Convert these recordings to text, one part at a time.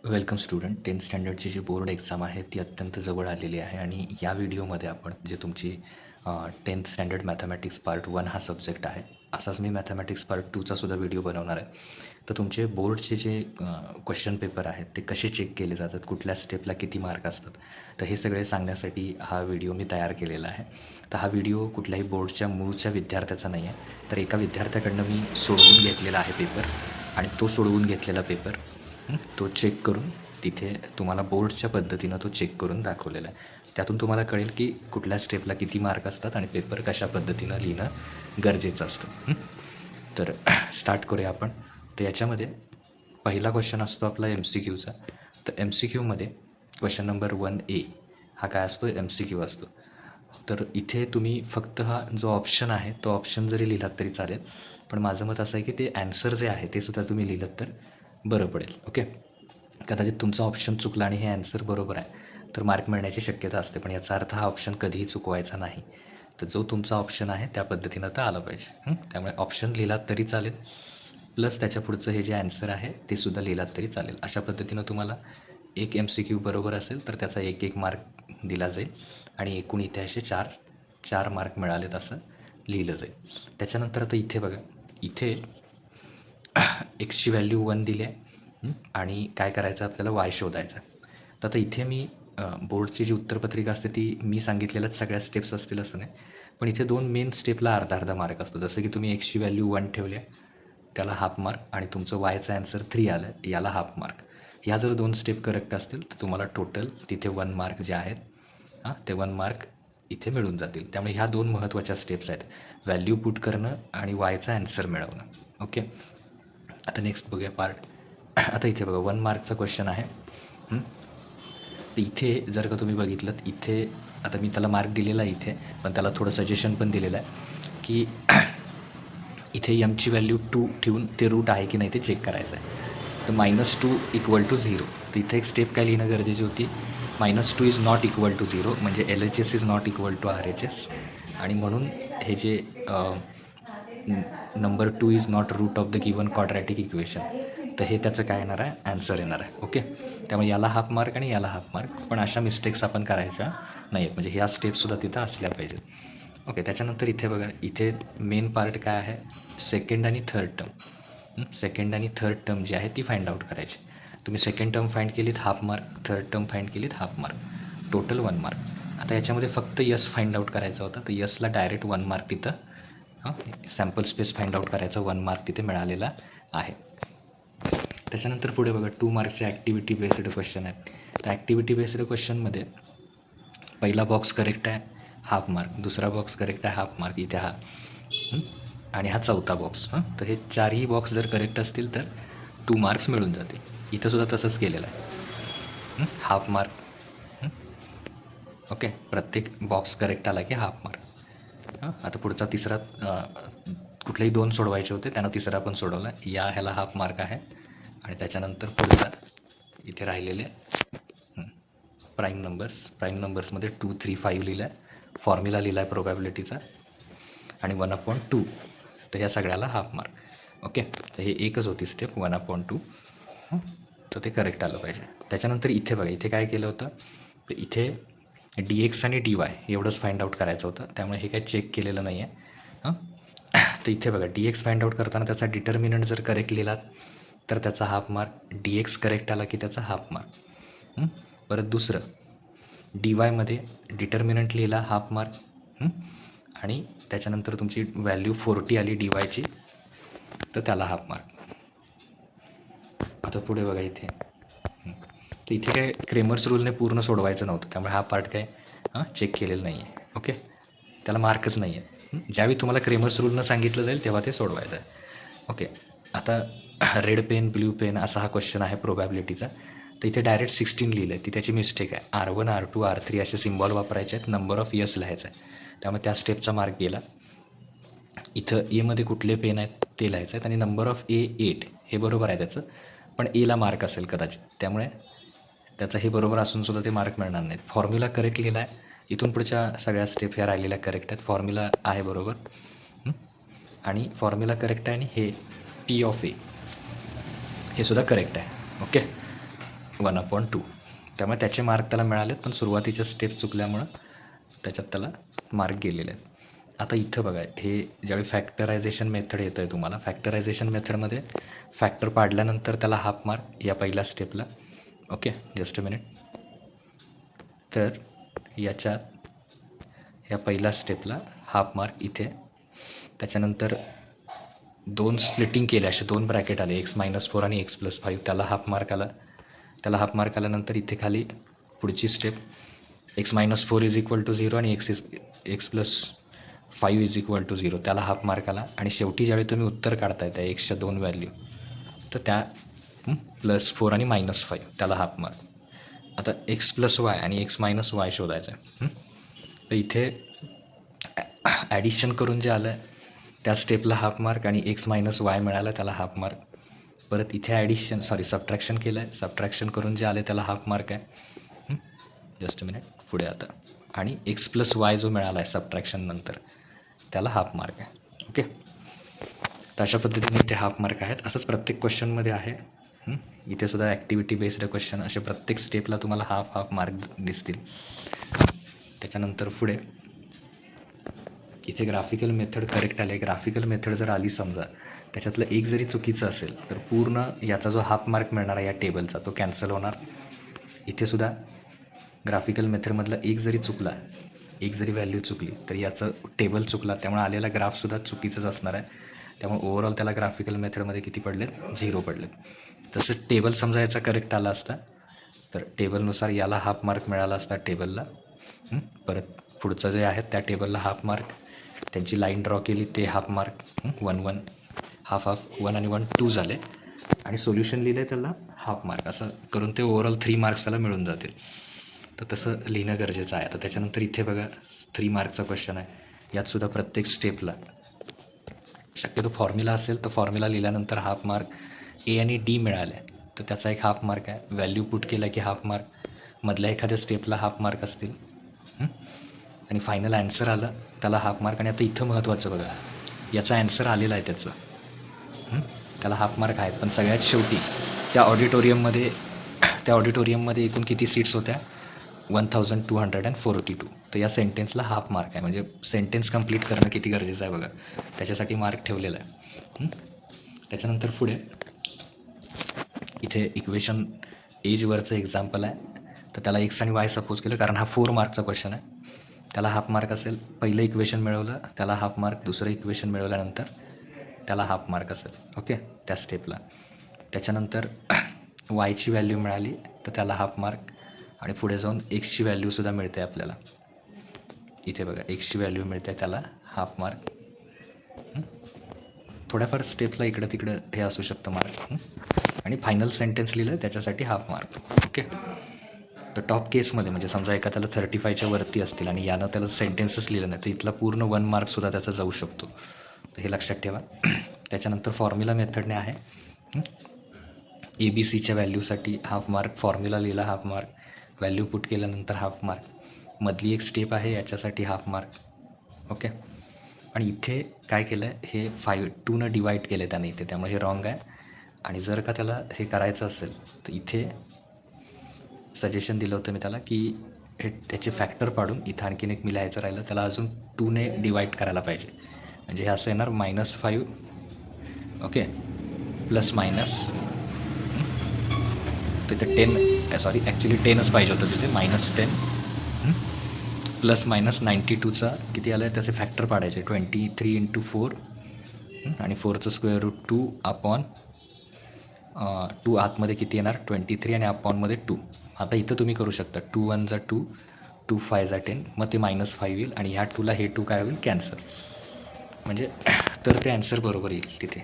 Welcome student. 10th स्टँडर्डची जी board exam आहे ती अत्यंत जवळ आलेली आहे आणि या व्हिडिओमध्ये आपण जे तुमची 10th स्टँडर्ड मॅथमॅटिक्स पार्ट 1 हा सब्जेक्ट आहे, असाच मी मॅथमॅटिक्स पार्ट 2चा सुद्धा व्हिडिओ बनवणार आहे. तर तुमचे बोर्डचे जे क्वेश्चन पेपर आहेत ते कसे चेक केले जातात, कुठल्या स्टेपला किती मार्क असतात, तर हे सगळे सांगण्यासाठी हा व्हिडिओ मी तयार केलेला आहे. तर हा व्हिडिओ कुठल्याही बोर्डच्या मूळच्या विद्यार्थ्याचा नाही आहे, तर एका विद्यार्थ्याकडनं मी सोडवून घेतलेला आहे पेपर आणि तो सोडवून घेतलेला पेपर तो चेक करून तिथे तुम्हाला बोर्डच्या पद्धतीनं तो चेक करून दाखवलेला आहे. त्यातून तुम्हाला कळेल की कुठल्या स्टेपला किती मार्क असतात आणि पेपर कशा पद्धतीनं लिहिणं गरजेचं असतं. तर स्टार्ट करूया आपण. तर याच्यामध्ये पहिला क्वेश्चन असतो आपला MCQचा. तर MCQमध्ये क्वेश्चन नंबर 1A हा काय असतो, MCQ असतो. तर इथे तुम्ही फक्त हा जो ऑप्शन आहे तो ऑप्शन जरी लिहिलात तरी चालेल, पण माझं मत असं आहे की ते ॲन्सर जे आहे ते सुद्धा तुम्ही लिहिलं तर बरं पडेल. ओके. कदाचित तुमचा ऑप्शन चुकला आणि हे ॲन्सर बरोबर आहे तर मार्क मिळण्याची शक्यता असते, पण याचा अर्थ हा ऑप्शन कधीही चुकवायचा नाही. तर जो तुमचा ऑप्शन आहे त्या पद्धतीनं तर आलं पाहिजे. त्यामुळे ऑप्शन लिहिलात तरी चालेल, प्लस त्याच्या पुढचं हे जे ॲन्सर आहे ते सुद्धा लिहिलात तरी चालेल. अशा पद्धतीनं तुम्हाला एक MCQ बरोबर असेल तर त्याचा एक मार्क दिला जाईल आणि एकूण इथे असे चार मार्क मिळालेत असं लिहिलं जाईल. त्याच्यानंतर आता इथे बघा, इथे एक्सची व्हॅल्यू 1 दिली आहे आणि काय करायचं आपल्याला वाय शोधायचा. तर आता इथे मी बोर्डची जी उत्तरपत्रिका असते ती मी सांगितलेल्याच सगळ्या स्टेप्स असतील असं नाही, पण इथे 2 मेन स्टेपला अर्धा मार्क असतो. जसं की तुम्ही एक्सची व्हॅल्यू 1 ठेवली आहे त्याला हाफ मार्क आणि तुमचं वायचा ॲन्सर 3 आलं आहे याला हाफ मार्क. ह्या जर 2 स्टेप करेक्ट असतील तर तुम्हाला टोटल तिथे 1 मार्क जे आहेत ते 1 मार्क इथे मिळून जातील. त्यामुळे ह्या 2 महत्त्वाच्या स्टेप्स आहेत, व्हॅल्यू पुट करणं आणि वायचा ॲन्सर मिळवणं. ओके. आता नेक्स्ट बघूया पार्ट. आता इथे बघा 1 मार्कचा क्वेश्चन आहे. इथे जर का तुम्ही बघितलं इथे आता मी त्याला मार्क दिलेला आहे इथे, पण त्याला थोडं सजेशन पण दिलेलं आहे की इथे एमची व्हॅल्यू 2 ठेवून ते रूट आहे की नाही ते चेक करायचं आहे. तर -2 = 0. तर इथे एक स्टेप काय लिहिणं गरजेची होती, -2 इज नॉट इक्वल टू 0 म्हणजे LHS is not equal to RHS आणि म्हणून हे जे number 2 is not root of the given quadratic equation, तर हे त्याचं काय येणार आहे, ॲन्सर येणार आहे. ओके. त्यामुळे याला हाफ मार्क आणि याला हाफ मार्क, पण अशा मिस्टेक्स आपण करायच्या नाही आहेत, म्हणजे ह्या स्टेप्ससुद्धा तिथं असल्या पाहिजेत. ओके. त्याच्यानंतर इथे बघा, इथे मेन पार्ट काय आहे, सेकंड आणि थर्ड टर्म. सेकंड आणि थर्ड टर्म जी आहे ती फाइंड आउट करायची. तुम्ही सेकंड टर्म फाइंड केलीत half mark, third term find केलीत हाफ मार्क, टोटल 1 मार्क. आता याच्यामध्ये फक्त यस फाइंड आउट करायचा होता, तर यसला डायरेक्ट 1 मार्क तिथं सॅम्पल स्पेस फाइंड आउट करायचा, 1 मार्क तिथे मिळालेला आहे. त्याच्यानंतर पुढे बघा 2 मार्कचे ॲक्टिव्हिटी बेस्ड क्वेश्चन आहेत. तर ॲक्टिव्हिटी बेस्ड क्वेश्चनमध्ये पहिला बॉक्स करेक्ट आहे हाफ मार्क, दुसरा बॉक्स करेक्ट आहे हाफ मार्क, इथे हा आणि हा चौथा बॉक्स. तर हे चारही बॉक्स जर करेक्ट असतील तर 2 मार्क्स मिळून जातील. इथं सुद्धा तसंच केलेलं आहे, हाफ मार्क. ओके. प्रत्येक बॉक्स करेक्ट आला की हाफ मार्क. आता पुढचा तिसरा कुठलेही 2 सोडवायचे होते, त्यानं तिसरा पण सोडवला, या ह्याला हाफ मार्क आहे आणि त्याच्यानंतर पुढचा इथे राहिलेले प्राईम नंबर्समध्ये 2, 3, 5 लिहिलं आहे, फॉर्म्युला लिहिला आहे प्रोबॅबिलिटीचा आणि 1/2. तर ह्या सगळ्याला हाफ मार्क. ओके. तर हे एकच होती स्टेप 1/2. तर ते करेक्ट आलं पाहिजे. त्याच्यानंतर इथे बघा, इथे काय केलं होतं, तर इथे DX आणि DY एवढंच फाइंड आउट करायचं होतं, त्यामुळे हे काही चेक केलेलं नाही आहे. तर इथे बघा, DX फाइंड आउट करताना त्याचा डिटर्मिनंट जर करेक्ट लिहिलात तर त्याचा हाफ मार्क, DX करेक्ट आला की त्याचा हाफ मार्क. परत दुसरं DYमध्ये डिटर्मिनंट लिहिला हाफ मार्क आणि त्याच्यानंतर तुमची व्हॅल्यू 40 आली DYची तर त्याला हाफ मार्क. आता पुढे बघा इथे, तर इथे काय क्रेमर्स रूलने पूर्ण सोडवायचं नव्हतं, त्यामुळे हा पार्ट काय चेक केलेला नाही आहे. ओके. त्याला मार्कच नाही आहे. ज्यावेळी तुम्हाला क्रेमर्स रूलनं सांगितलं जाईल तेव्हा ते सोडवायचं आहे. ओके. आता रेड पेन ब्ल्यू पेन असा हा क्वेश्चन आहे प्रोबॅबिलिटीचा. तर इथे डायरेक्ट 16 लिहिलं आहे, ती त्याची मिस्टेक आहे. R1, R2, R3 असे सिम्बॉल वापरायचे आहेत, नंबर ऑफ यस लिहायचं आहे, त्यामुळे त्या स्टेपचा मार्क गेला. इथं एमध्ये कुठले पेन आहेत ते लिहायचं आहेत आणि नंबर ऑफ ए 8 हे बरोबर आहे त्याचं, पण एला मार्क असेल कदाचित, त्यामुळे त्याचं हे बरोबर असून सुद्धा ते मार्क मिळणार नाहीत. फॉर्म्युला करेक्ट लिहिला आहे, इथून पुढच्या सगळ्या स्टेप ह्या राहिलेल्या करेक्ट आहेत, फॉर्म्युला आहे बरोबर आणि फॉर्म्युला करेक्ट आहे आणि हे P ऑफ A हे सुद्धा करेक्ट आहे. ओके. 1/2. त्यामुळे त्याचे मार्क त्याला मिळालेत, पण सुरुवातीच्या स्टेप चुकल्यामुळं त्याच्यात त्याला मार्क गेलेले आहेत. आता इथं बघा, हे ज्यावेळी फॅक्टरायझेशन मेथड येतं आहे तुम्हाला, फॅक्टरायझेशन मेथडमध्ये फॅक्टर पाडल्यानंतर त्याला हाफ मार्क या पहिल्या स्टेपला. Okay, just a minute. तर याच्यात या पहिल्या स्टेपला हाफ मार्क इथे. त्याच्यानंतर 2 स्प्लिटिंग केले, असे 2 ब्रॅकेट आले, x-4 आणि x+5, त्याला हाफ मार्क आला. त्याला हाफ मार्क आल्यानंतर इथे खाली पुढची स्टेप x-4 = 0 आणि x+5 = 0, त्याला हाफ मार्क आला. आणि शेवटी ज्यावेळी तुम्ही उत्तर काढताय त्या एक्सच्या 2 व्हॅल्यू, तर त्या +4 आणि -5, त्याला हाफ मार्क. आता x+y आणि x-y शोधायचं आहे. तर इथे ॲडिशन करून जे आलं त्या स्टेपला हाफ मार्क आणि x-y मिळाला, त्याला हाफ मार्क. परत इथे सबट्रॅक्शन केलं आहे, सबट्रॅक्शन करून जे आले त्याला हाफ मार्क आहे. जस्ट अ मिनिट, पुढे आता. आणि x+y जो मिळाला आहे सबट्रॅक्शन नंतर, त्याला हाफ मार्क आहे. ओके, तर अशा पद्धतीने इथे हाफ मार्क आहेत. असंच प्रत्येक क्वेश्चनमध्ये आहे. इथे सुद्धा ॲक्टिव्हिटी बेस्ड क्वेश्चन, असे प्रत्येक स्टेपला तुम्हाला हाफ मार्क दिसतील. त्याच्यानंतर पुढे इथे ग्राफिकल मेथड करेक्ट आले. ग्राफिकल मेथड जर आली समजा, त्याच्यातलं एक जरी चुकीचं असेल तर पूर्ण याचा जो हाफ मार्क मिळणार आहे या टेबलचा, तो कॅन्सल होणार. इथे सुद्धा ग्राफिकल मेथडमधला एक जरी चुकला, एक जरी व्हॅल्यू चुकली, तर याचं टेबल चुकला, त्यामुळे आलेला ग्राफसुद्धा चुकीचंच असणार आहे. त्यामुळे ओव्हरऑल त्याला ग्राफिकल मेथडमध्ये किती पडलेत? 0 पडलेत. तसं टेबल समजा याचा करेक्ट आला असता, तर टेबलनुसार याला हाफ मार्क मिळाला असता टेबलला. परत पुढचं जे आहे त्या टेबलला हाफ मार्क, त्यांची लाईन ड्रॉ केली, ते हाफ मार्क. 1 हाफ 1 आणि 1 2 झाले. आणि सोल्युशन लिहिलं त्याला हाफ मार्क. असं करून ते ओव्हरऑल 3 मार्क्स त्याला मिळून जातील. तर तसं लिहिणं गरजेचं आहे. आता त्याच्यानंतर इथे बघा 3 मार्कचा क्वेश्चन आहे. यातसुद्धा प्रत्येक स्टेपला शक्यतो फॉर्म्युला असेल तर फॉर्म्युला लिहिल्यानंतर हाफ मार्क. ए आणि डी मिळाले तर त्याचा एक हाफ मार्क आहे. व्हॅल्यू पुट केला की हाफ मार्क. मधल्या एखाद्या स्टेपला हाफ मार्क असतील. आणि फायनल ॲन्सर आलं त्याला हाफ मार्क. आणि आता इथं महत्त्वाचं बघा, याचा ॲन्सर आलेला आहे त्याचं, त्याला हाफ मार्क आहेत. पण सगळ्यात शेवटी त्या ऑडिटोरियममध्ये एकूण किती सीट्स होत्या? 1242. तर या सेंटेन्सला हाफ मार्क आहे. म्हणजे सेंटेन्स कंप्लीट करणं किती गरजेचं आहे बघा, त्याच्यासाठी मार्क ठेवलेला आहे. त्याच्यानंतर पुढे इथे इक्वेशन एजवरचं एक्झाम्पल आहे. तर त्याला एक्स आणि वाय सपोज केलं, कारण हा 4 मार्कचा क्वेश्चन आहे. त्याला हाफ मार्क असेल. पहिलं इक्वेशन मिळवलं त्याला हाफ मार्क, दुसरं इक्वेशन मिळवल्यानंतर त्याला हाफ मार्क असेल. ओके, त्या स्टेपला. त्याच्यानंतर वायची व्हॅल्यू मिळाली तर त्याला हाफ मार्क. आणि पुढे जाऊन एक्सची व्हॅल्यूसुद्धा मिळते आपल्याला. इथे बघा एक्सची व्हॅल्यू मिळते, त्याला हाफ मार्क. थोड्याफार स्टेपला इकडं तिकडं हे असू शकतं मार्क. आणि फायनल सेंटेन्स लिहिलं त्याच्यासाठी हाफ मार्क. ओके, तर टॉप केसमध्ये म्हणजे समजा एखाद्याला 35च्या वरती असतील आणि यानं त्याला सेंटेन्सच लिहिलं नाही, तर इथला पूर्ण 1 मार्कसुद्धा त्याचा जाऊ शकतो. तर हे लक्षात ठेवा. त्याच्यानंतर फॉर्म्युला मेथडने आहे. ABCच्या व्हॅल्यूसाठी हाफ मार्क. फॉर्म्युला लिहिला हाफ मार्क. व्हॅल्यू पुट केल्यानंतर हाफ मार्क. मधली एक स्टेप आहे याच्यासाठी हाफ मार्क. ओके, आणि इथे काय केलं आहे, हे 2नं डिवाईड केलं आहे त्याने इथे, त्यामुळे हे रॉंग आहे. आणि जर का त्याला हे करायचं असेल तर इथे सजेशन दिलं होतं मी त्याला की हे त्याचे फॅक्टर पाडून इथं आणखीन एक मी लिहायचं राहिलं, त्याला अजून 2ने डिवाईड करायला पाहिजे. म्हणजे हे असं येणार -5. ओके, प्लस मायनस तिथे 10 ॲक्च्युली 10च पाहिजे होतं तिथे, -10 प्लस मायनस 92चा किती आलं आहे त्याचे फॅक्टर पाडायचे. 23 × 4 आणि 4चं स्क्वेअर रूट 2 अपॉन 2 आतमध्ये किती येणार 23 आणि अपॉनमध्ये 2. आता इथं तुम्ही करू शकता 2 1 = 2, 2 5 = 10, मग ते -5 येईल. आणि ह्या 2ला हे 2 काय होईल कॅन्सल. म्हणजे तर ते ॲन्सर बरोबर येईल तिथे.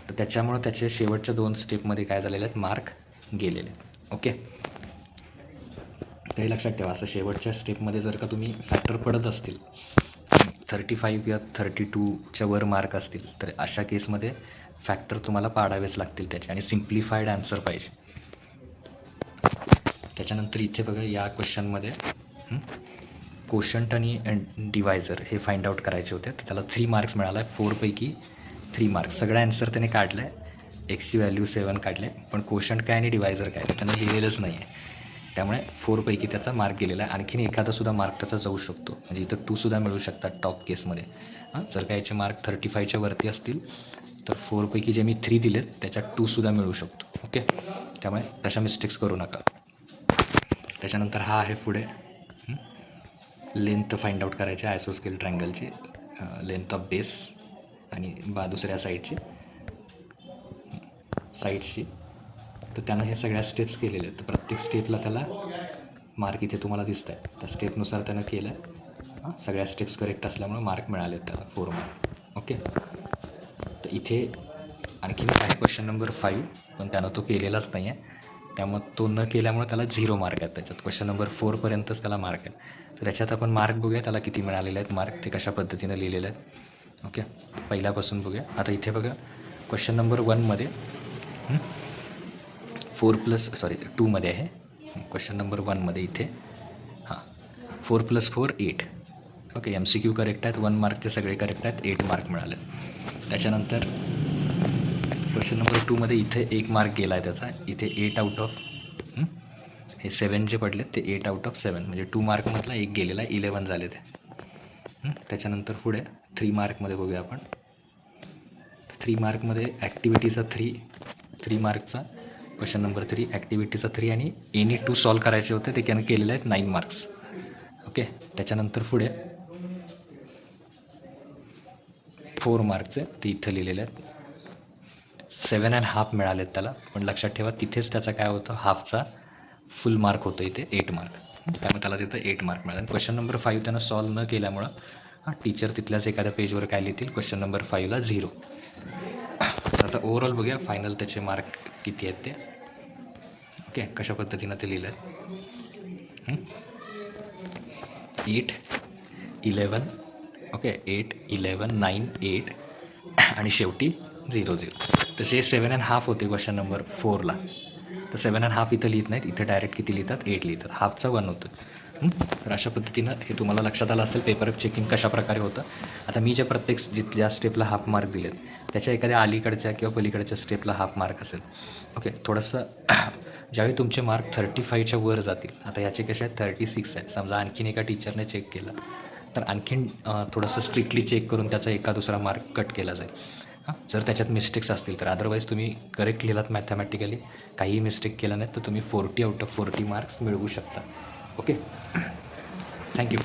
तर त्याच्यामुळं त्याचे शेवटच्या 2 स्टेपमध्ये काय झालेले आहेत, मार्क गेलेले. ओके, तर हे लक्षात ठेवा. असं शेवटच्या स्टेपमध्ये जर का तुम्ही फॅक्टर पडत असतील, 35 या 32च्या वर मार्क असतील, तर अशा केसमध्ये फॅक्टर तुम्हाला पाडावेच लागतील त्याचे, आणि सिम्प्लिफाईड ॲन्सर पाहिजे. त्याच्यानंतर इथे बघा या क्वेश्चनमध्ये कोशंट आणि डिवायझर हे फाइंड आउट करायचे होते. तर त्याला 3 मार्क्स मिळाला आहे. 4 पैकी 3 मार्क्स. सगळा ॲन्सर त्याने काढला आहे. एक्सची व्हॅल्यू 7 काढले, पण कोशंट काय आणि डिवायझर काय त्यांना लिहिलेलंच नाही आहे. त्यामुळे 4पैकी त्याचा मार्क गेलेला आहे. आणखीन एखादासुद्धा मार्क त्याचा जाऊ शकतो, म्हणजे इथं 2सुद्धा मिळू शकतात टॉप केसमध्ये. जर का याचे मार्क 35च्या वरती असतील तर 4पैकी जे मी 3 दिलेत त्याच्यात 2सुद्धा मिळू शकतो. ओके, त्यामुळे तशा मिस्टेक्स करू नका. त्याच्यानंतर हा आहे पुढे लेंथ फाइंड आउट करायची आयसोस्केल ट्रायंगलची, लेंथ ऑफ बेस आणि दुसऱ्या साईडची. तर त्यानं हे सगळ्या स्टेप्स केलेल्या आहेत. तर प्रत्येक स्टेपला त्याला मार्क इथे तुम्हाला दिसत आहे. त्या स्टेपनुसार त्यानं केलं आहे. सगळ्या स्टेप्स करेक्ट असल्यामुळे मार्क मिळाले आहेत त्याला 4 मार्क. ओके, तर इथे आणखीन आहे क्वेश्चन नंबर 5, पण त्यानं तो केलेलाच नाही आहे. त्यामुळे तो न केल्यामुळे त्याला 0 मार्क आहेत त्याच्यात. क्वेश्चन नंबर 4पर्यंतच त्याला मार्क आहेत. तर त्याच्यात आपण मार्क बघूया त्याला किती मिळालेले आहेत मार्क, ते कशा पद्धतीनं लिहिलेले आहेत. ओके, पहिल्यापासून बघूया. आता इथे बघा क्वेश्चन नंबर 1मध्ये 2मध्ये आहे. क्वेश्चन नंबर 1मध्ये इथे 4 + 4 8. ओके, MCQ करेक्ट आहेत, 1 मार्कचे सगळे करेक्ट आहेत, 8 मार्क मिळाले. त्याच्यानंतर क्वेश्चन नंबर 2मध्ये इथे 1 मार्क गेला आहे त्याचा. इथे 8 आउट ऑफ हे 7 जे पडले ते 8 आउट ऑफ 7, म्हणजे 2 मार्कमधला 1 गेलेला आहे, 11 झाले ते. त्याच्यानंतर पुढे 3 मार्कमध्ये बघूया आपण. 3 मार्कमध्ये ॲक्टिव्हिटीचा 3 मार्कचा क्वेश्चन नंबर 3 ॲक्टिव्हिटीचा 3 आणि एनी 2 सॉल्व करायचे होते, ते त्यानं केलेले आहेत 9 मार्क्स. ओके, त्याच्यानंतर पुढे 4 मार्कचे ते इथं लिहिलेले आहेत. 7.5 मिळाले आहेत त्याला, पण लक्षात ठेवा तिथेच त्याचा काय होतं, हाफचा फुल मार्क होतं इथे 8 मार्क. त्यामुळे त्याला तिथं 8 मार्क मिळाले. क्वेश्चन नंबर 5 त्यानं सॉल्व न केल्यामुळं टीचर तिथल्याच एखाद्या पेजवर काय लिहितील, क्वेश्चन नंबर 5ला 0. आता ओव्हरऑल बघूया फायनल त्याचे मार्क किती आहेत ते. ओके, कशा पद्धतीनं ते लिहिलं आहे. 8 11. ओके, 8 11 9 8 आणि शेवटी 0 0. तसे 7.5 होते क्वेश्चन नंबर 4ला. तर 7.5 इथं लिहित नाहीत, इथं डायरेक्ट किती लिहितात, 8 लिहितात. हाफचा 1 होतं. तर अशा पद्धतीनं हे तुम्हाला लक्षात आलं असेल पेपर चेकिंग कशा प्रकारे होतं. आता मी ज्या स्टेपला हाफ मार्क दिलेत त्याच्या एखाद्या अलीकडच्या किंवा पलीकडच्या स्टेपला हाफ मार्क असेल. ओके, थोडंसं ज्यावेळी तुमचे मार्क 35च्या वर जातील, आता याचे कसे आहेत 36 आहेत, समजा आणखीन एका टीचरने चेक केलं तर आणखीन थोडंसं स्ट्रिक्टली चेक करून त्याचा एका दुसरा मार्क कट केला जाईल. जर त्याच्यात मिस्टेक्स असतील तर. अदरवाईज तुम्ही करेक्ट लिहिलात मॅथमॅटिकली, काहीही मिस्टेक केला नाही तर तुम्ही 40 आउट ऑफ 40 मार्क्स मिळवू शकता. Okay, thank you.